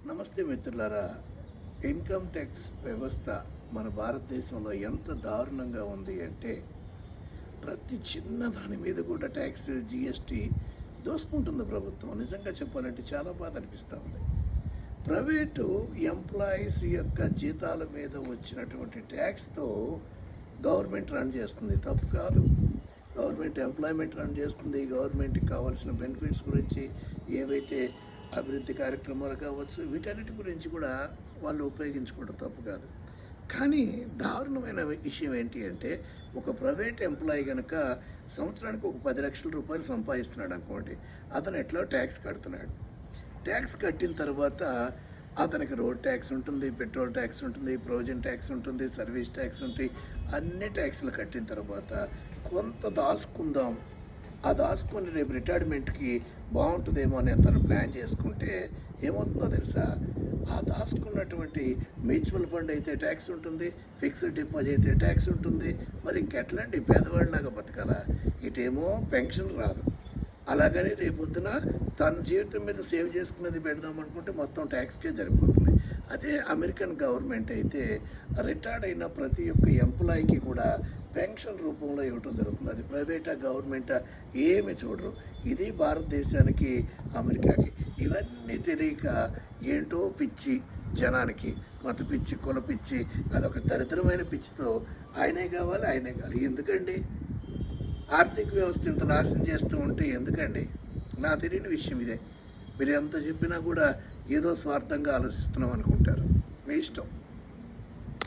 నమస్తే మిత్రులారా. Income tax వ్యవస్థ మన భారతదేశంలో ఎంత దారుణంగా ఉంది అంటే ప్రతి చిన్న దాని మీద కూడా ట్యాక్స్ జిఎస్టీ దోసుకుంటుంది ప్రభుత్వం. నిజంగా చెప్పాలంటే చాలా బాధ అనిపిస్తూ ఉంది. ప్రైవేటు ఎంప్లాయీస్ యొక్క జీతాల మీద వచ్చినటువంటి ట్యాక్స్తో గవర్నమెంట్ రన్ చేస్తుంది. తప్పు కాదు. గవర్నమెంట్ ఎంప్లాయ్మెంట్ రన్ చేస్తుంది. గవర్నమెంట్కి కావాల్సిన బెనిఫిట్స్ గురించి ఏవైతే అభివృద్ధి కార్యక్రమాలు కావచ్చు వీటన్నిటి గురించి కూడా వాళ్ళు ఉపయోగించుకోవడం తప్పు కాదు. కానీ దారుణమైన విషయం ఏంటి అంటే ఒక ప్రైవేట్ ఎంప్లాయీ కనుక సంవత్సరానికి ఒక 10 లక్షల రూపాయలు సంపాదిస్తున్నాడు అనుకోండి, అతను ఎట్లా ట్యాక్స్ కడుతున్నాడు. ట్యాక్స్ కట్టిన తర్వాత అతనికి రోడ్ ట్యాక్స్ ఉంటుంది, పెట్రోల్ ట్యాక్స్ ఉంటుంది, ప్రొవిజన్ ట్యాక్స్ ఉంటుంది, సర్వీస్ ట్యాక్స్ ఉంటాయి. అన్ని ట్యాక్స్లు కట్టిన తర్వాత కొంత దాచుకుందాం, ఆ దాచుకొని రేపు రిటైర్మెంట్కి బాగుంటుందేమో అని అతను ప్లాన్ చేసుకుంటే ఏమవుతుందో తెలుసా? ఆ దాచుకున్నటువంటి మ్యూచువల్ ఫండ్ అయితే ట్యాక్స్ ఉంటుంది, ఫిక్స్డ్ డిపాజిట్ అయితే ట్యాక్స్ ఉంటుంది. మరి ఇంకెట్లాంటి పేదవాడిలాగా బతకాలా? ఇటేమో పెన్షన్ రాదు, అలాగని రేపొద్దున తన జీవితం మీద సేవ్ చేసుకున్నది పెడదాం అనుకుంటే మొత్తం ట్యాక్స్కే సరిపోతుంది. అదే అమెరికన్ గవర్నమెంట్ అయితే రిటైర్డ్ అయిన ప్రతి ఒక్క ఎంప్లాయీకి కూడా పెన్షన్ రూపంలో ఇవ్వటం జరుగుతుంది. అది ప్రైవేటా గవర్నమెంటా ఏమి చూడరు. ఇది భారతదేశానికి అమెరికాకి ఇవన్నీ తెలియక ఏంటో పిచ్చి జనానికి, మత పిచ్చి, కుల పిచ్చి, అదొక దరిద్రమైన పిచ్చితో ఆయనే కావాలి. ఎందుకండి ఆర్థిక వ్యవస్థ ఇంత నాశనం చేస్తూ ఉంటే ఎందుకండి? నా తెలియని విషయం ఇదే. మీరు ఎంత చెప్పినా కూడా ఏదో స్వార్థంగా ఆలోచిస్తున్నాం అనుకుంటారు. మీ ఇష్టం.